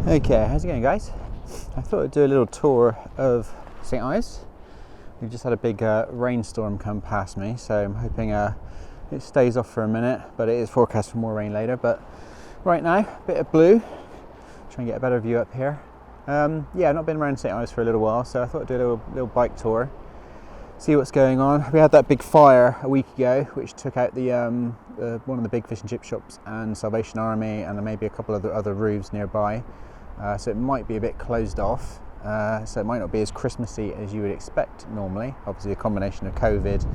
Okay, how's it going, guys? I thought I'd do a little tour of St Ives. We've just had a big rainstorm come past me, so I'm hoping it stays off for a minute, but it is forecast for more rain later. But right now, a bit of blue. Try and get a better view up here. Yeah, I've not been around St Ives for a little while, so I thought I'd do a little bike tour, see what's going on. We had that big fire a week ago, which took out the one of the big fish and chip shops and Salvation Army, and there may be a couple of other roofs nearby. So it might be a bit closed off, so it might not be as Christmassy as you would expect normally. Obviously a combination of COVID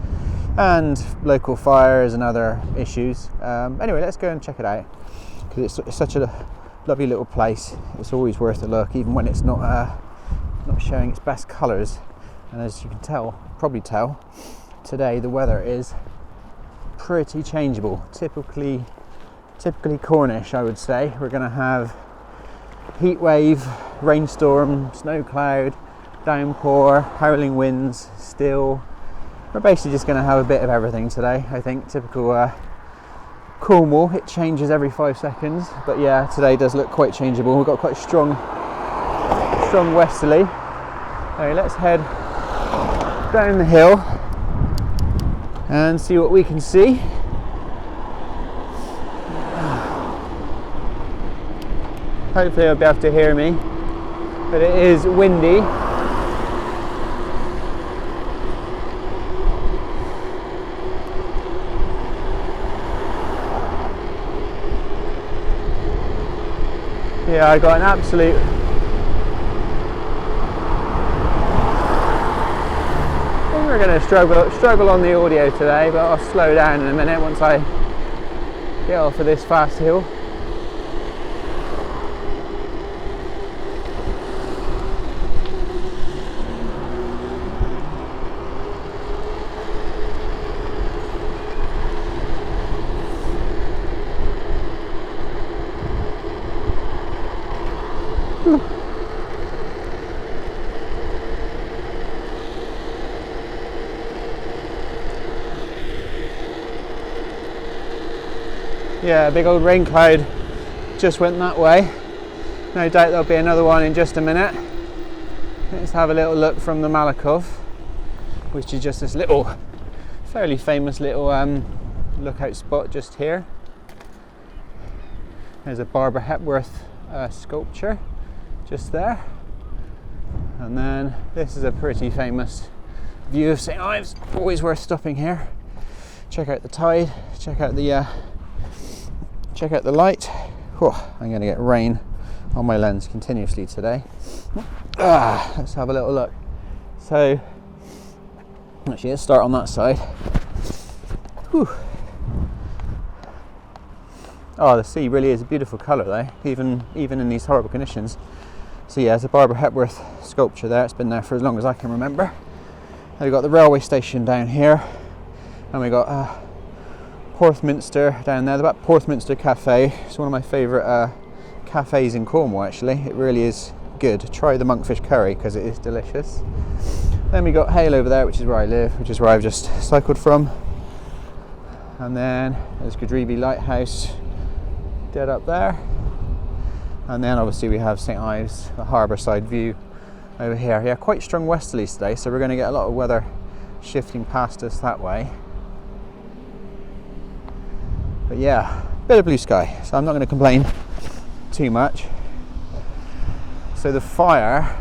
and local fires and other issues. Anyway, let's go and check it out, because it's such a lovely little place. It's always worth a look, even when it's not showing its best colours. And as you can probably tell, today the weather is pretty changeable. Typically Cornish, I would say. We're going to have heat wave, rainstorm, snow cloud, downpour, howling winds, still. We're basically just going to have a bit of everything today. I think typical Cornwall, it changes every 5 seconds, but yeah, today does look quite changeable. We've got quite strong westerly. Okay, let's head down the hill and see what we can see. Hopefully you'll be able to hear me, but it is windy. Yeah, I got an absolute I think we're going to struggle on the audio today, but I'll slow down in a minute once I get off of this fast hill. Yeah, a big old rain cloud just went that way. No doubt there'll be another one in just a minute. Let's have a little look from the Malakoff, which is just this little, fairly famous little lookout spot just here. There's a Barbara Hepworth sculpture just there. And then this is a pretty famous view of St Ives. Always worth stopping here. Check out the tide, check out the light. Whew, I'm going to get rain on my lens continuously today. Let's have a little look. So, actually, let's start on that side. Whew. Oh, the sea really is a beautiful colour, though, even in these horrible conditions. So yeah, there's a Barbara Hepworth sculpture there. It's been there for as long as I can remember. And we've got the railway station down here, and we got Porthmeor down there, the Porthmeor Cafe. It's one of my favourite cafes in Cornwall, actually. It really is good. Try the monkfish curry because it is delicious. Then we got Hale over there, which is where I live, which is where I've just cycled from. And then there's Godrevy Lighthouse dead up there. And then obviously we have St Ives, the harbour side view over here. Yeah, quite strong westerlies today, so we're going to get a lot of weather shifting past us that way. But yeah, bit of blue sky, so I'm not going to complain too much. So the fire,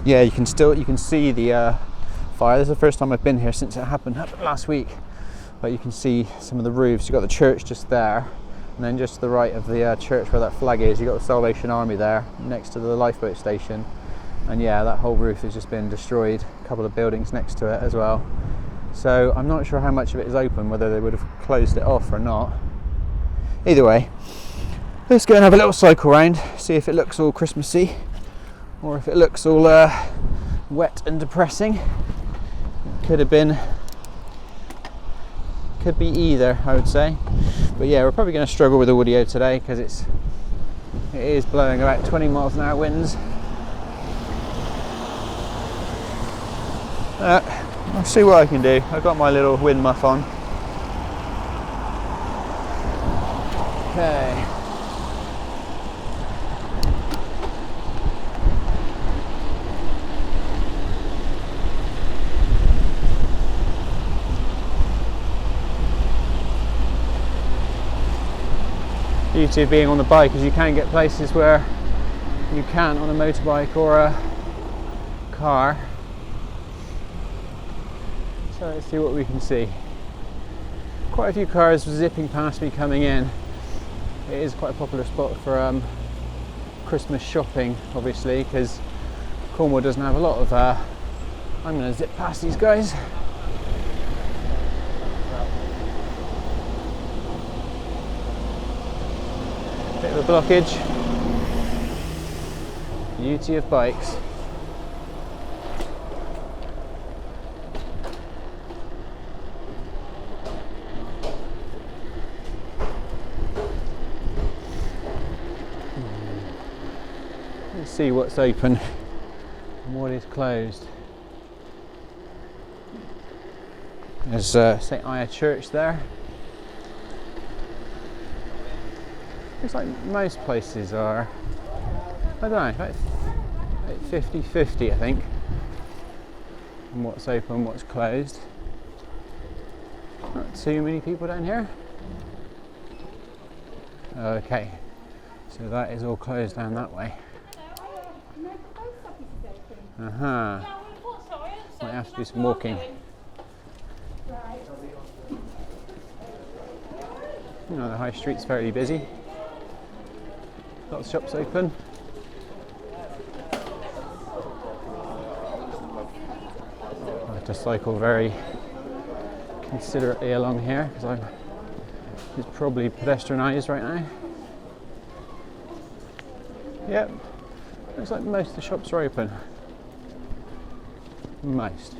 yeah, you can see the fire. This is the first time I've been here since it happened last week. But you can see some of the roofs. You've got the church just there, and then just to the right of the church where that flag is, you've got the Salvation Army there next to the lifeboat station. And yeah, that whole roof has just been destroyed. A couple of buildings next to it as well. So I'm not sure how much of it is open, whether they would have closed it off or not. Either way, let's go and have a little cycle round, see if it looks all Christmassy or if it looks all wet and depressing. Could be either, I would say. But yeah, we're probably going to struggle with audio today because it is blowing about 20 miles an hour winds. I'll see what I can do. I've got my little wind muff on. Okay. beauty of being on the bike is you can get places where you can't on a motorbike or a car. So let's see what we can see. Quite a few cars zipping past me coming in. It is quite a popular spot for Christmas shopping, obviously, because Cornwall doesn't have a lot of I'm going to zip past these guys. Bit of a blockage. Beauty of bikes. Let's see what's open and what is closed. There's St Ives church there. Looks like most places are, I don't know, about 50-50 I think, and what's open, what's closed. Not too many people down here. Okay, so that is all closed down that way. Might have to do some walking. You know, the high street's fairly busy. Lots of shops open. I have to cycle very considerately along here because it's probably pedestrianised right now. Yep, looks like most of the shops are open. Most.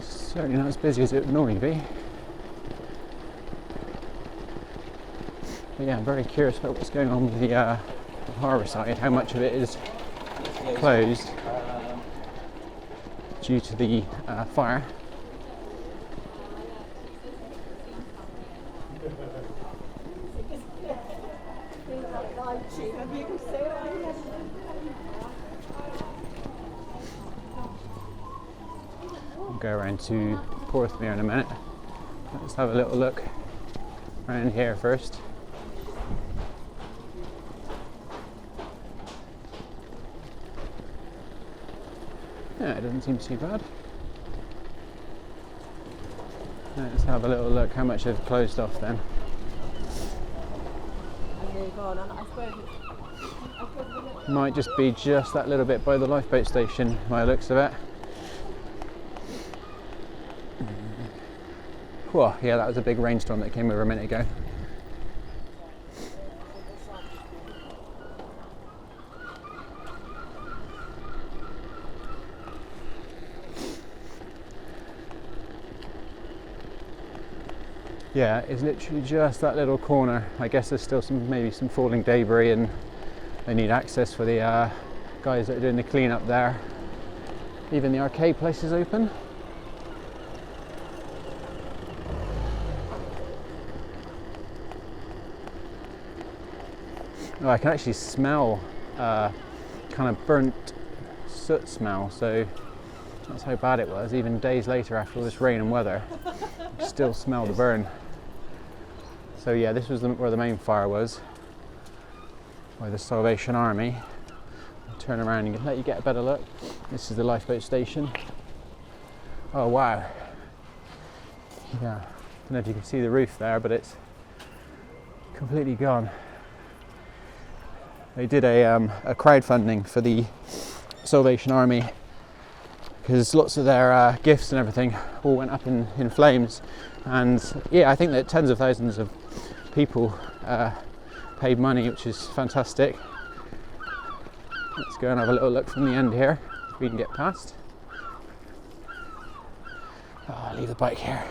Certainly not as busy as it would normally be. But yeah, I'm very curious about what's going on with the harbour side, how much of it is closed due to the fire. I'll go around to Porthmeor in a minute. Let's have a little look around here first. Yeah, it doesn't seem too bad. Let's have a little look how much they've closed off then. Might just be just that little bit by the lifeboat station by the looks of it. Whoa, yeah, that was a big rainstorm that came over a minute ago. Yeah, it's literally just that little corner. I guess there's still maybe some falling debris and they need access for the guys that are doing the clean up there. Even the arcade place is open. Oh, I can actually smell kind of burnt soot smell, so that's how bad it was. Even days later after all this rain and weather, you still smell the burn. So yeah, this was where the main fire was, by the Salvation Army. I'll turn around and let you get a better look. This is the lifeboat station. Oh wow. Yeah, don't know if you can see the roof there, but it's completely gone. They did a crowdfunding for the Salvation Army because lots of their gifts and everything all went up in flames, and yeah, I think that tens of thousands of people paid money, which is fantastic. Let's go and have a little look from the end here if we can get past. Oh, I'll leave the bike here.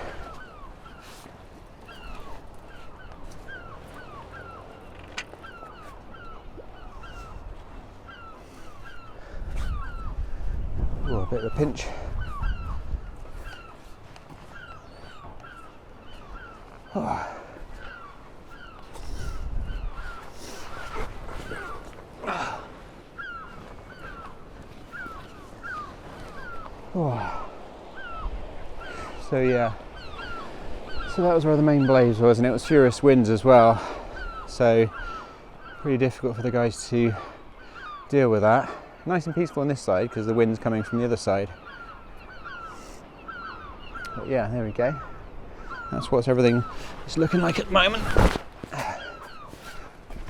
Oh, a bit of a pinch. Oh. Oh. So yeah, so that was where the main blaze was, and it was furious winds as well, so pretty difficult for the guys to deal with that. Nice and peaceful on this side because the wind's coming from the other side. But yeah, there we go. That's what everything is looking like at the moment.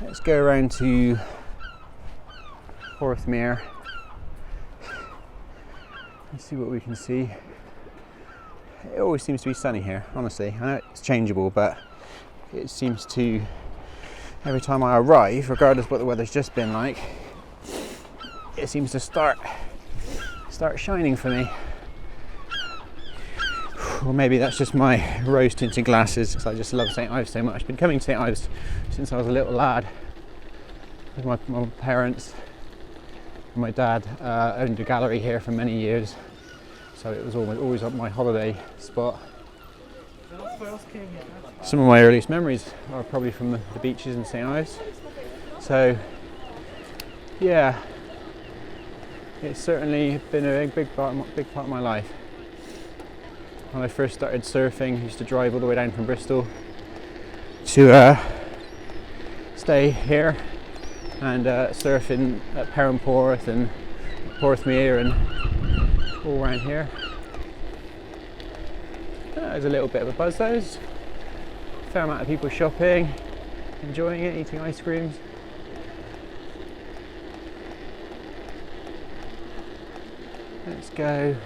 Let's go around to Porthmeor and see what we can see. It always seems to be sunny here, honestly. I know it's changeable, but it seems to, every time I arrive, regardless of what the weather's just been like, it seems to start shining for me. Or maybe that's just my rose tinted glasses, because I just love St Ives so much. I've been coming to St Ives since I was a little lad with my parents. My dad owned a gallery here for many years, so it was always up my holiday spot. Some of my earliest memories are probably from the beaches in St Ives. So yeah, it's certainly been a big part of my life. When I first started surfing, I used to drive all the way down from Bristol to stay here and surf at Perranporth and Porthmeor and all around here. There's a little bit of a buzz though. There's a fair amount of people shopping, enjoying it, eating ice creams. Let's go.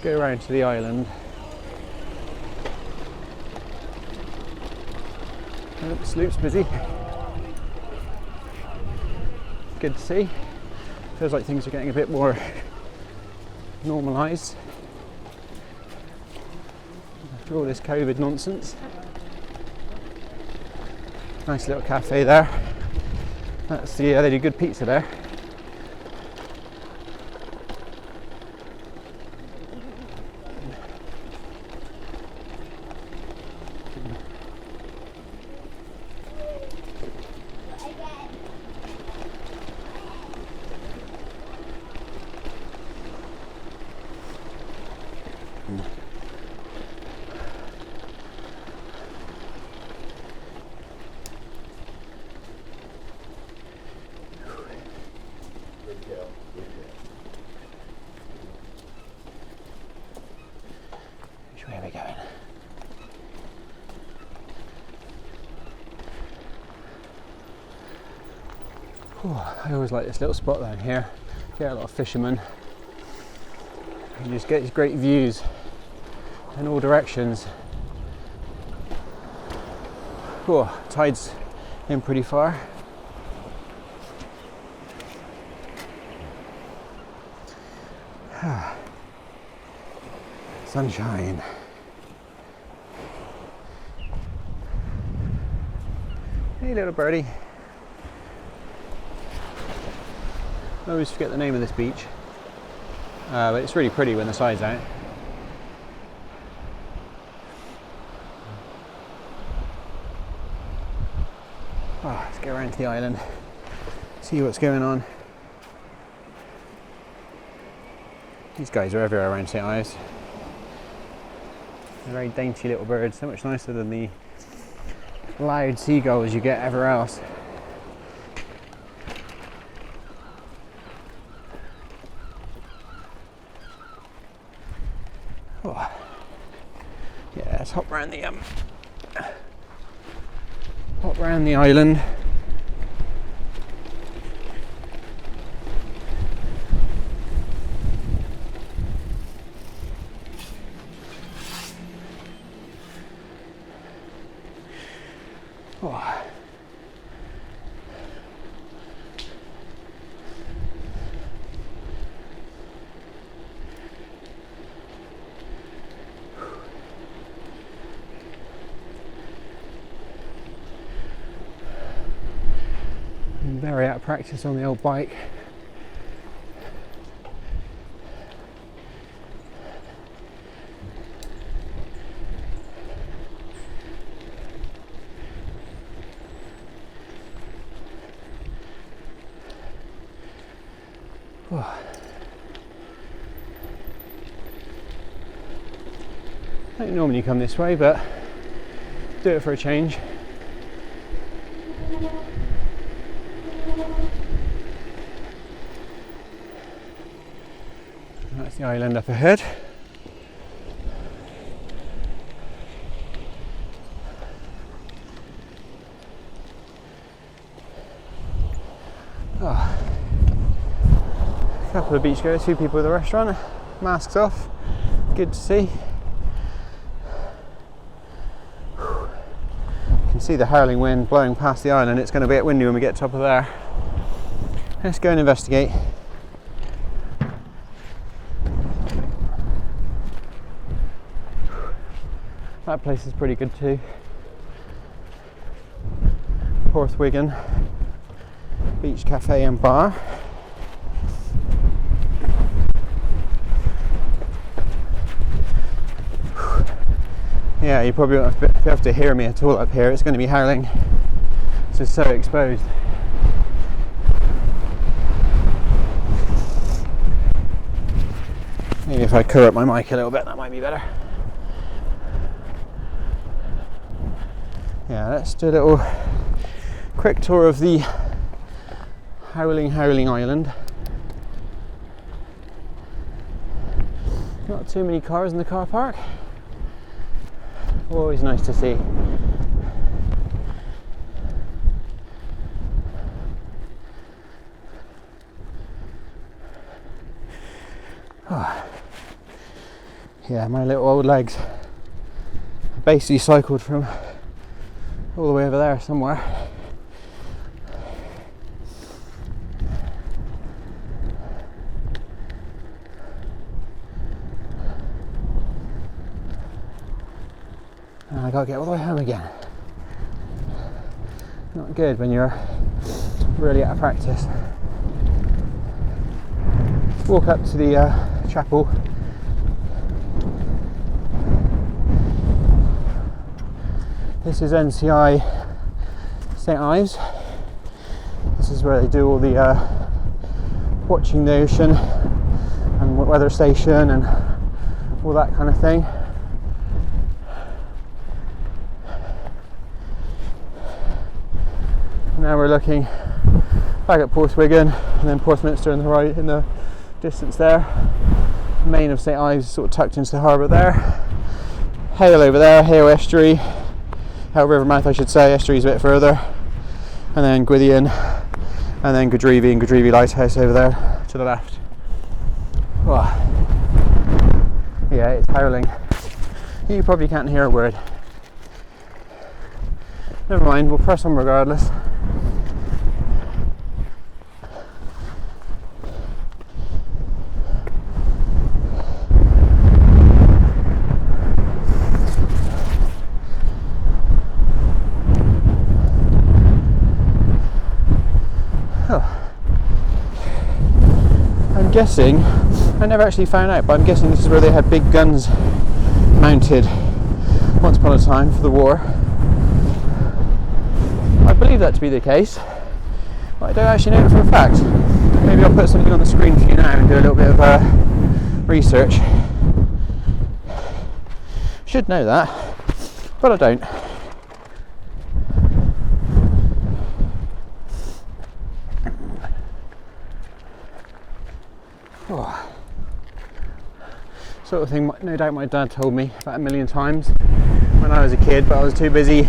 Go around to the island. Oh, the sloop's busy. Good to see. Feels like things are getting a bit more normalised after all this COVID nonsense. Nice little cafe there. That's the they do good pizza there. Which way are we going? I always like this little spot down here. Get a lot of fishermen. You just get these great views in all directions. Tide's in pretty far. Sunshine. Hey little birdie. I always forget the name of this beach, but it's really pretty when the side's out. Let's go around to the island, see what's going on. These guys are everywhere around St Ives. They're very dainty little birds, so much nicer than the loud seagulls you get everywhere else. Yeah, let's hop around the island. Very out of practice on the old bike. I don't normally come this way, but do it for a change. That's the island up ahead. Oh. A couple of beachgoers, 2 people at the restaurant, masks off, good to see. You can see the howling wind blowing past the island. It's going to be a bit windy when we get top of there. Let's go and investigate. That place is pretty good too. Porthmeor Beach Cafe and Bar. Yeah, you probably won't be able to hear me at all up here. It's going to be howling. It's just so exposed. Maybe if I cover up my mic a little bit, that might be better. Yeah, let's do a little quick tour of the howling island. Not too many cars in the car park. Always nice to see. Oh. Yeah, my little old legs. I basically cycled from all the way over there somewhere. And I gotta get all the way home again. Not good when you're really out of practice. Walk up to the chapel. This is NCI St Ives. This is where they do all the watching the ocean and weather station and all that kind of thing. Now we're looking back at Porthmeor and then Porthminster in the right in the distance there. The main of St Ives is sort of tucked into the harbour there. Hale over there, Hale Estuary, Hale River mouth I should say, estuary's a bit further. And then Gwythian, and then Godrevi and Godrevi Lighthouse over there to the left. Oh. Yeah, it's howling. You probably can't hear a word. Never mind, we'll press on regardless. I'm guessing, I never actually found out, but I'm guessing this is where they had big guns mounted once upon a time for the war. I believe that to be the case, but I don't actually know it for a fact. Maybe I'll put something on the screen for you now and do a little bit of research. Should know that, but I don't. Oh. Sort of thing no doubt my dad told me about a million times when I was a kid, but I was too busy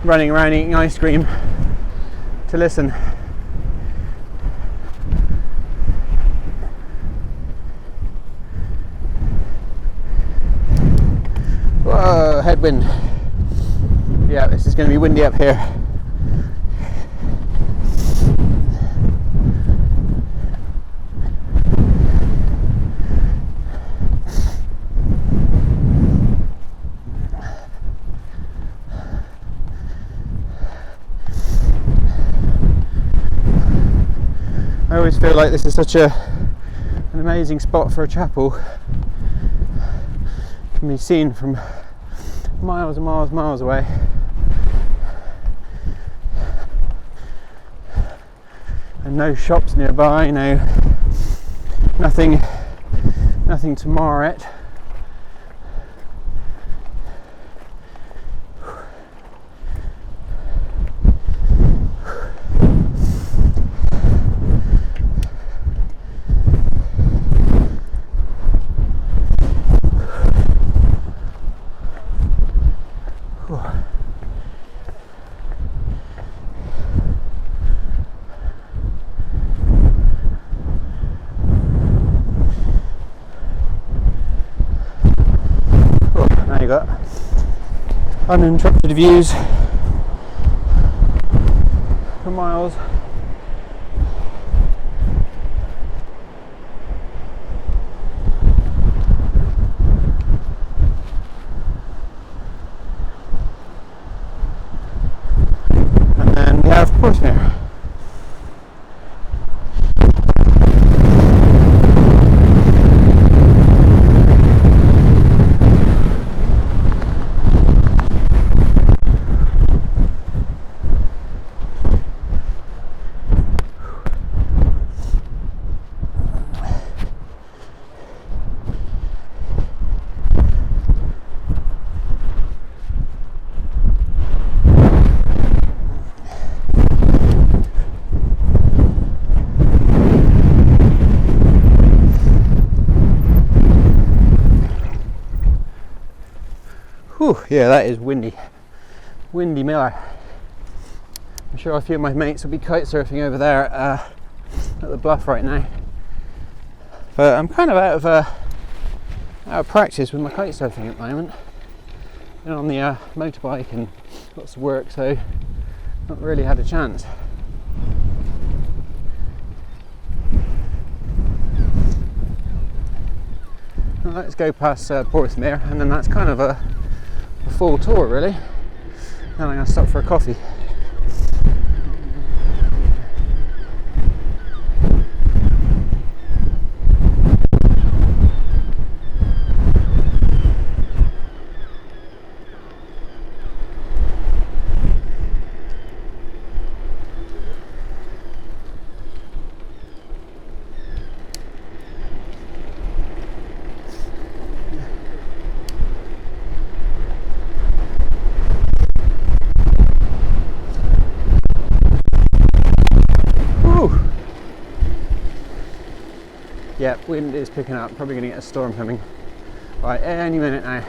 running around eating ice cream to listen. Whoa, headwind. Yeah, this is going to be windy up here. I always feel like this is such an amazing spot for a chapel. It can be seen from miles and miles and miles away. And no shops nearby, nothing to mar it. got uninterrupted views for miles. And then we have Porthmeor. Whew, yeah, that is windy miller. I'm sure a few of my mates will be kite surfing over there at the bluff right now, but I'm kind of out of practice with my kite surfing at the moment. Been on the motorbike and lots of work, so not really had a chance. Well, let's go past Porthmeor, and then that's kind of a full tour really. Then I'm going to stop for a coffee. Yeah, wind is picking up, probably going to get a storm coming right any minute now.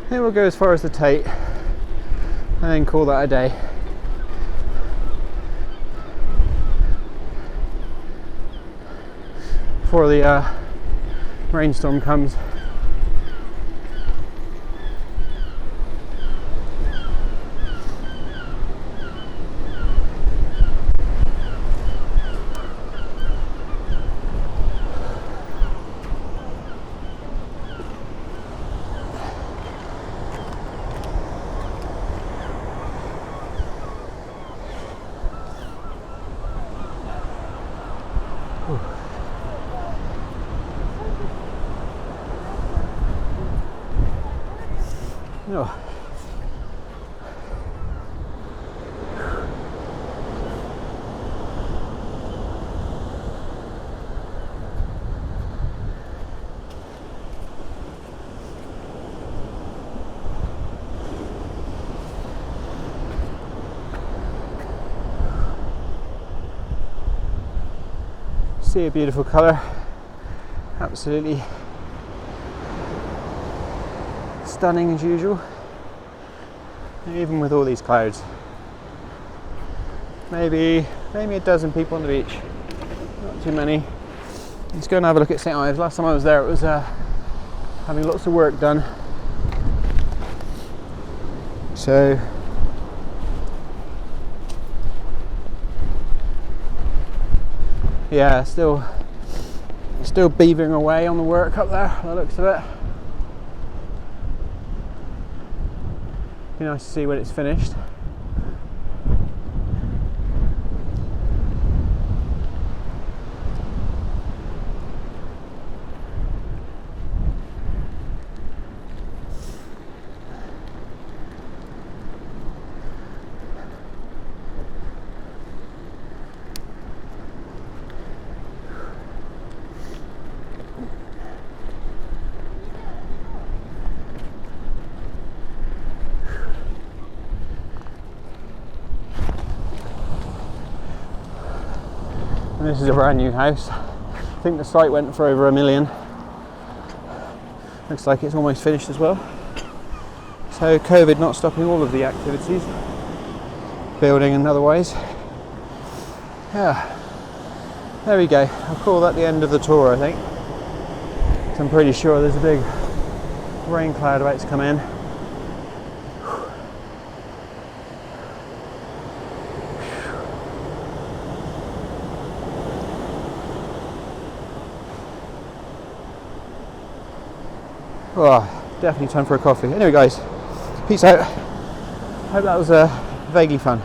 I think we'll go as far as the Tate and then call that a day. Before the rainstorm comes. Oh. See a beautiful colour, absolutely stunning as usual, even with all these clouds. Maybe a dozen people on the beach, not too many. Let's go and have a look at St Ives. Last time I was there it was having lots of work done, so yeah, still beavering away on the work up there by the looks of it. Be nice to see when it's finished. And this is a brand new house. I think the site went for over $1 million. Looks like it's almost finished as well. So COVID not stopping all of the activities, building and otherwise. Yeah, there we go. I'll call that the end of the tour, I think. So I'm pretty sure there's a big rain cloud about to come in. Oh, definitely time for a coffee. Anyway guys, peace out. Hope that was vaguely fun.